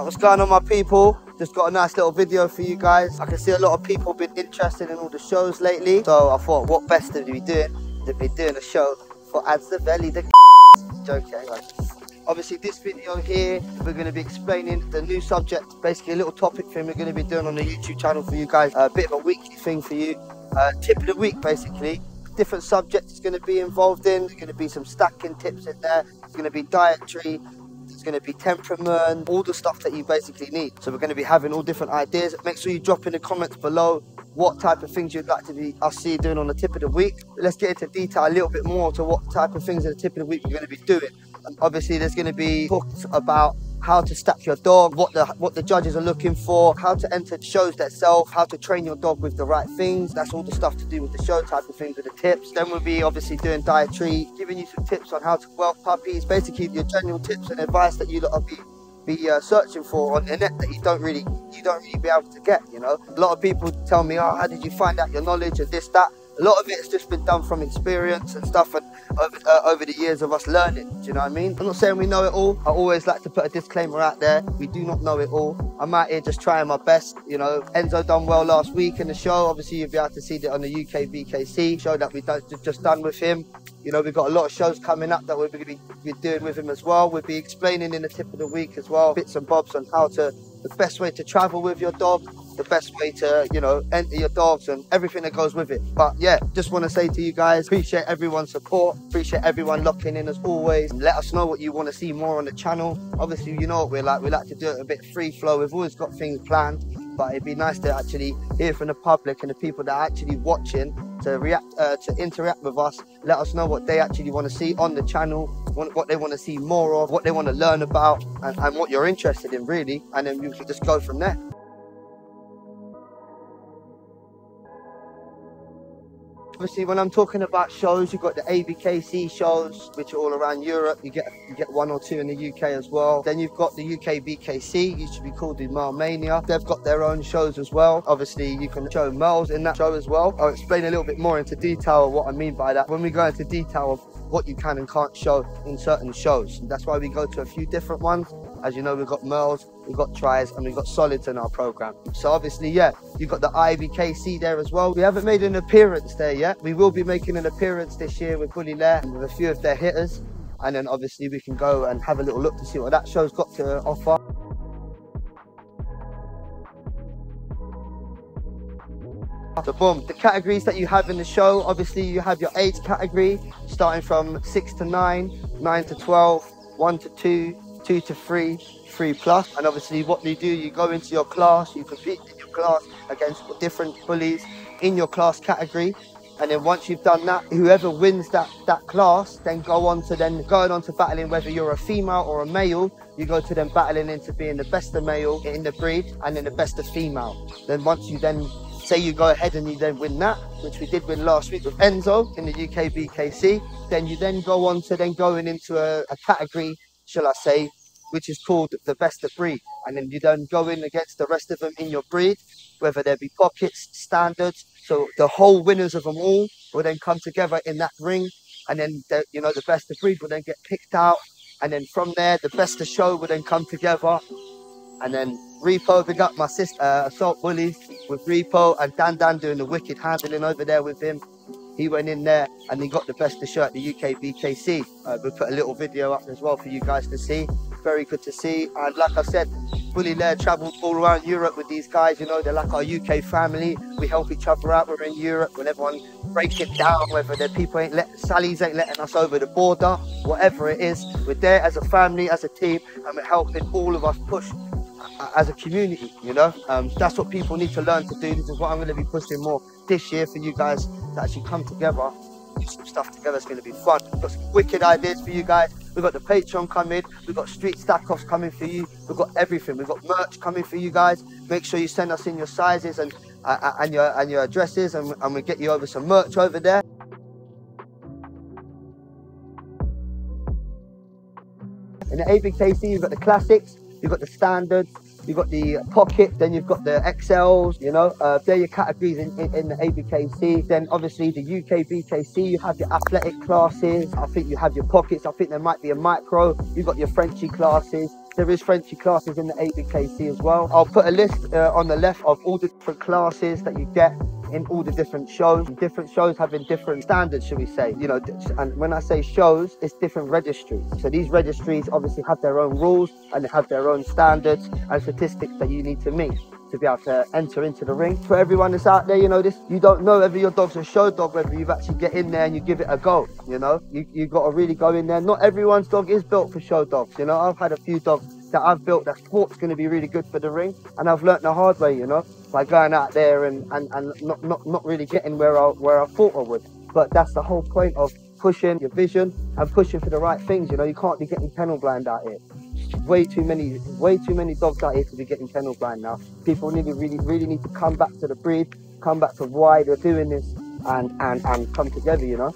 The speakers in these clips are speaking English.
What's going on, my people? Just got a nice little video for you guys. I can see a lot of people been interested in all the shows lately, so I thought, what best to be doing than be doing a show for Adds the Belly the joking. Obviously this video here, we're going to be explaining the new subject, basically a little topic thing we're going to be doing on the YouTube channel for you guys. A bit of a weekly thing for you. Tip of the week, basically. Different subjects it's going to be involved in. There's going to be some stacking tips in there. There's going to be dietary. There's going to be temperament, all the stuff that you basically need. So we're going to be having all different ideas. Make sure you drop in the comments below what type of things you'd like to be us see doing on the tip of the week. Let's get into detail a little bit more to what type of things in the tip of the week we're going to be doing. And obviously there's going to be talks about how to stack your dog, what the judges are looking for, how to enter shows themselves, how to train your dog with the right things. That's all the stuff to do with the show type of things, with the tips. Then we'll be obviously doing dietary, giving you some tips on how to whelp puppies, basically your general tips and advice that you lot will be searching for on the net that you don't really be able to get, you know. A lot of people tell me, oh, how did you find out your knowledge and this, that? A lot of it's just been done from experience and stuff, and over the years of us learning, do you know what I mean? I'm not saying we know it all. I always like to put a disclaimer out there. We do not know it all. I'm out here just trying my best, you know. Enzo done well last week in the show. Obviously, you'll be able to see that on the Ukbkc show that we just done with him. You know, we've got a lot of shows coming up that we're going to be doing with him as well. We'll be explaining in the tip of the week as well, bits and bobs on the best way to travel with your dog, the best way to, you know, enter your dogs and everything that goes with it. But yeah, just want to say to you guys, appreciate everyone's support, appreciate everyone locking in as always. Let us know what you want to see more on the channel. Obviously, you know what we like to do it a bit free flow. We've always got things planned, but it'd be nice to actually hear from the public and the people that are actually watching to react, to interact with us. Let us know what they actually want to see on the channel, what they want to see more of, what they want to learn about, and what you're interested in really, and then you can just go from there. Obviously, when I'm talking about shows, you've got the Abkc shows, which are all around Europe. You get one or two in the UK as well. Then you've got the Ukbkc, used to be called the Male Mania. They've got their own shows as well. Obviously, you can show males in that show as well. I'll explain a little bit more into detail of what I mean by that when we go into detail of what you can and can't show in certain shows. And that's why we go to a few different ones. As you know, we've got males, we've got tries, and we've got solids in our program. So obviously, yeah, you've got the Abkc there as well. We haven't made an appearance there yet. We will be making an appearance this year with Bully Lair and with a few of their hitters. And then obviously we can go and have a little look to see what that show's got to offer. So boom, the categories that you have in the show, obviously you have your age category, starting from 6 to 9, 9 to 12, 1 to 2, 2 to 3, 3 plus. And obviously what you do, you go into your class, you compete in your class against different bullies in your class category. And then once you've done that, whoever wins that class, then going on to battling, whether you're a female or a male, you go to them battling into being the best of male in the breed and then the best of female. Then once you then say you go ahead and you then win that, which we did win last week with Enzo in the Ukbkc, then you then go on to then going into a category, shall I say, which is called the best of breed. And then you then go in against the rest of them in your breed, whether there be pockets, standards. So the whole winners of them all will then come together in that ring. And then, you know, the best of breed will then get picked out. And then from there, the best of show will then come together. And then Repo, big up my sister, Assault Bullies with Repo, and Dan doing the wicked handling over there with him. He went in there and he got the best of show at the Ukbkc. We'll put a little video up as well for you guys to see. Very good to see. And like I said, Bully Lair travelled all around Europe with these guys. You know, they're like our UK family. We help each other out. We're in Europe. When everyone breaks it down, whether the people Sally's ain't letting us over the border, whatever it is, we're there as a family, as a team, and we're helping all of us push as a community, you know. That's what people need to learn to do. This is what I'm going to be pushing more this year for you guys to actually come together, do some stuff together. It's going to be fun. We've got some wicked ideas for you guys. We've got the Patreon coming, we've got street stack-offs coming for you, we've got everything. We've got merch coming for you guys. Make sure you send us in your sizes and your addresses, and we'll get you over some merch over there. In the Abkc, you've got the classics, you've got the standards, you've got the pocket, then you've got the XLs, you know, they're your categories in the Abkc. Then obviously the Ukbkc, you have your athletic classes, I think you have your pockets, I think there might be a micro, you've got your Frenchy classes, There is Frenchy classes in the Abkc as well. I'll put a list on the left of all the different classes that you get in all the different shows. Different shows having different standards, should we say. You know, and when I say shows, it's different registries. So these registries obviously have their own rules and they have their own standards and statistics that you need to meet to be able to enter into the ring. For everyone that's out there, you know, you don't know whether your dog's a show dog, whether you've actually get in there and you give it a go, you know. You got to really go in there. Not everyone's dog is built for show dogs, you know. I've had a few dogs that I've built that thought's going to be really good for the ring, and I've learnt the hard way, you know, by going out there and not really getting where I thought I would. But that's the whole point of pushing your vision and pushing for the right things, you know. You can't be getting kennel blind out here. Way too many dogs out here to be getting kennel blind now. People really need to come back to the breed, come back to why they're doing this, and come together, you know.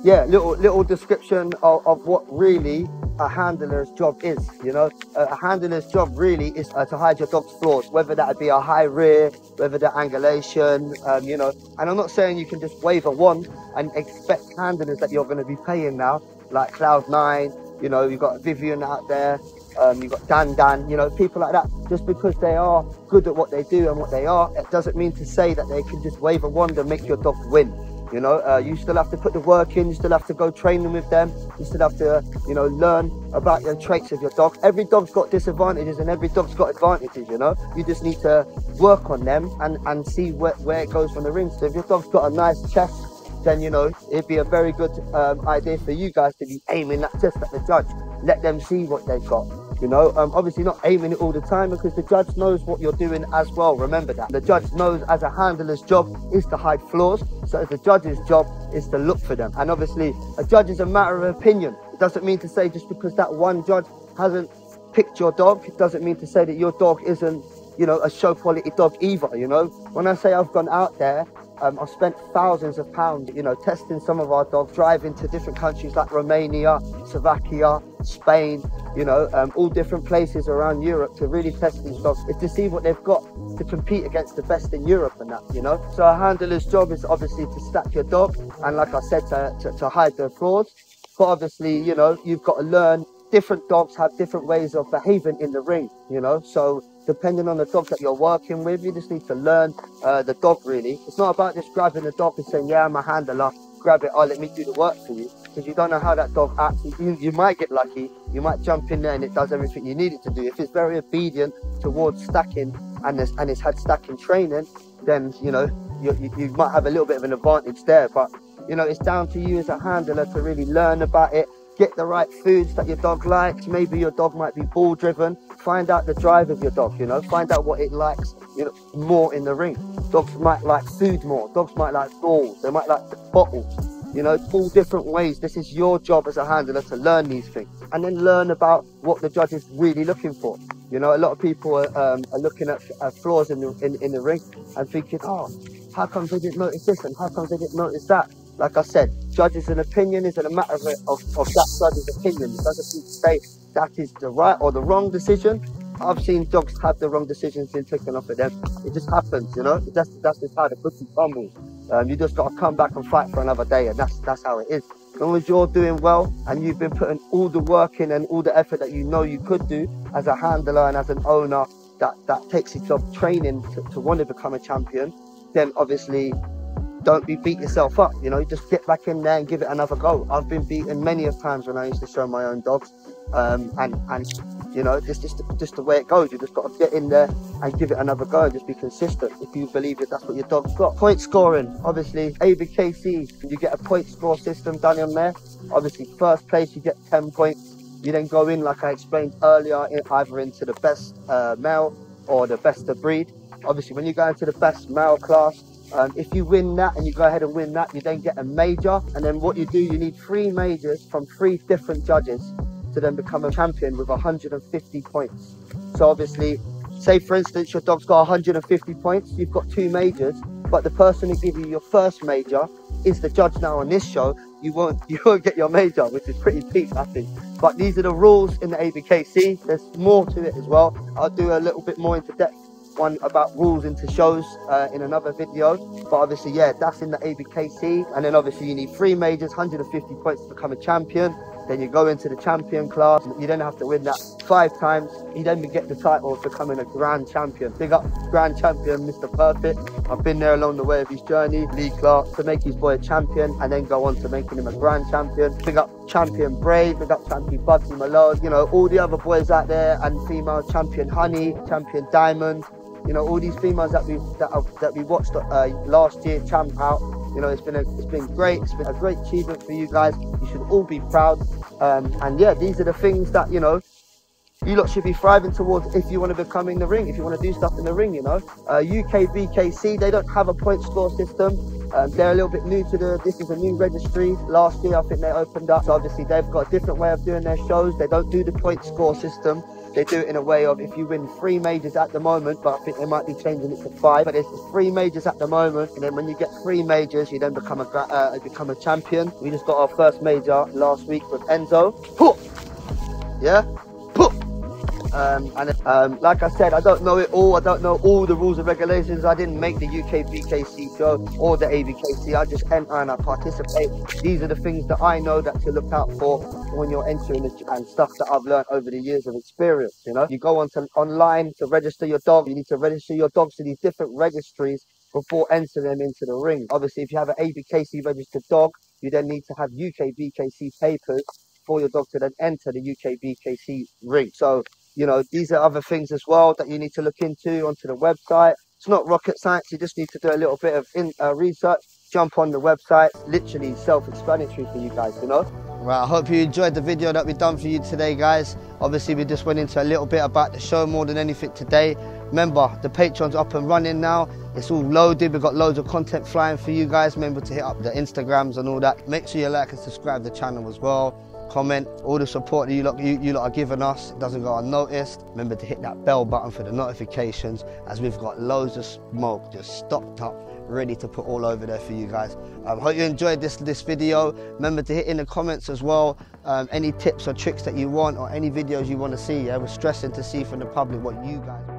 Yeah, little description of what really a handler's job is, you know. A handler's job really is to hide your dog's flaws, whether that be a high rear, whether the angulation, you know. And I'm not saying you can just wave a wand and expect handlers that you're going to be paying now, like Cloud9, you know, you've got Vivian out there, you've got Dan, you know, people like that. Just because they are good at what they do and what they are, it doesn't mean to say that they can just wave a wand and make your dog win. You know, you still have to put the work in, you still have to go training with them, you still have to, you know, learn about the traits of your dog. Every dog's got disadvantages and every dog's got advantages, you know. You just need to work on them and see where it goes from the ring. So if your dog's got a nice chest, then, you know, it'd be a very good idea for you guys to be aiming that chest at the judge. Let them see what they've got. You know, obviously not aiming it all the time, because the judge knows what you're doing as well. Remember that. The judge knows as a handler's job is to hide flaws. So the judge's job is to look for them. And obviously a judge is a matter of opinion. It doesn't mean to say just because that one judge hasn't picked your dog, it doesn't mean to say that your dog isn't, you know, a show quality dog either, you know. When I say I've gone out there, I've spent thousands of pounds, you know, testing some of our dogs, driving to different countries like Romania, Slovakia, Spain, you know, all different places around Europe to really test these dogs, is to see what they've got to compete against the best in Europe and that, you know. So a handler's job is obviously to stack your dog and, like I said, to hide their flaws. But obviously, you know, you've got to learn. Different dogs have different ways of behaving in the ring, you know. So depending on the dog that you're working with, you just need to learn the dog, really. It's not about just grabbing the dog and saying, yeah, I'm a handler, grab it, oh, let me do the work for you. Because you don't know how that dog acts. You might get lucky, you might jump in there and it does everything you need it to do. If it's very obedient towards stacking and it's had stacking training, then, you know, you might have a little bit of an advantage there. But, you know, it's down to you as a handler to really learn about it. Get the right foods that your dog likes. Maybe your dog might be ball driven. Find out the drive of your dog, you know. Find out what it likes, you know, more in the ring. Dogs might like food more. Dogs might like balls. They might like bottles. You know, all different ways. This is your job as a handler to learn these things. And then learn about what the judge is really looking for. You know, a lot of people are looking at flaws in the ring and thinking, oh, how come they didn't notice this and how come they didn't notice that? Like I said, judge's an opinion is a matter of that judge's opinion. It doesn't mean to say that is the right or the wrong decision. I've seen dogs have the wrong decisions been taken off of them. It just happens, you know. That's just how the cookie crumbles. You just got to come back and fight for another day, and that's how it is. As long as you're doing well and you've been putting all the work in and all the effort that you know you could do as a handler and as an owner that takes its job training to want to become a champion, then obviously don't beat yourself up, you know. Just get back in there and give it another go. I've been beaten many of times when I used to show my own dogs, and you know, it's just the way it goes. You just got to get in there and give it another go and just be consistent if you believe that that's what your dog's got. Point scoring, obviously Abkc, you get a point score system done on there. Obviously first place you get 10 points. You then go in, like I explained earlier, either into the best male or the best of breed. Obviously when you go into the best male class, if you win that and you go ahead and win that, you then get a major. And then what you do, you need 3 majors from 3 different judges to then become a champion with 150 points. So obviously, say for instance, your dog's got 150 points, you've got 2 majors, but the person who gives you your first major is the judge now on this show. You won't get your major, which is pretty peak, I think. But these are the rules in the Abkc. There's more to it as well. I'll do a little bit more into depth one about rules into shows in another video. But obviously, yeah, that's in the Abkc. And then obviously you need 3 majors, 150 points to become a champion. Then you go into the champion class. You then have to win that 5 times. You then get the title of becoming a grand champion. Big up grand champion, Mr. Perfect. I've been there along the way of his journey, Lee Clark, to make his boy a champion and then go on to making him a grand champion. Big up champion Brave, big up champion Bugsy Malone, you know, all the other boys out there, and female champion Honey, champion Diamond, you know, all these females that we watched last year champ out. You know, it's been great. It's been a great achievement for you guys. You should all be proud. And yeah, these are the things that, you know, you lot should be thriving towards if you want to become in the ring, if you want to do stuff in the ring, you know. Ukbkc, they don't have a point score system. They're a little bit new to this is a new registry. Last year, I think they opened up. So obviously, they've got a different way of doing their shows. They don't do the point score system. They do it in a way of if you win 3 majors at the moment, but I think they might be changing it to 5. But there's 3 majors at the moment, and then when you get 3 majors, you then become a champion. We just got our first major last week with Enzo. Yeah. Like I said, I don't know it all. I don't know all the rules and regulations. I didn't make the Ukbkc show or the Abkc. I just enter and I participate. These are the things that I know that to look out for when you're entering it, and stuff that I've learned over the years of experience. You know, you go online to register your dog. You need to register your dogs to these different registries before entering them into the ring. Obviously, if you have an Abkc registered dog, you then need to have Ukbkc papers for your dog to then enter the Ukbkc ring. So, you know, these are other things as well that you need to look into onto the website. It's not rocket science. You just need to do a little bit of research. Jump on the website. Literally self-explanatory for you guys, you know. Right, I hope you enjoyed the video that we've done for you today, guys. Obviously, we just went into a little bit about the show more than anything today. Remember, the Patreon's up and running now. It's all loaded. We've got loads of content flying for you guys. Remember to hit up the Instagrams and all that. Make sure you like and subscribe to the channel as well. Comment, all the support that you lot are giving us. It doesn't go unnoticed. Remember to hit that bell button for the notifications, as we've got loads of smoke just stocked up, ready to put all over there for you guys. Hope you enjoyed this video. Remember to hit in the comments as well any tips or tricks that you want, or any videos you want to see. Yeah, we're stressing to see from the public what you guys want.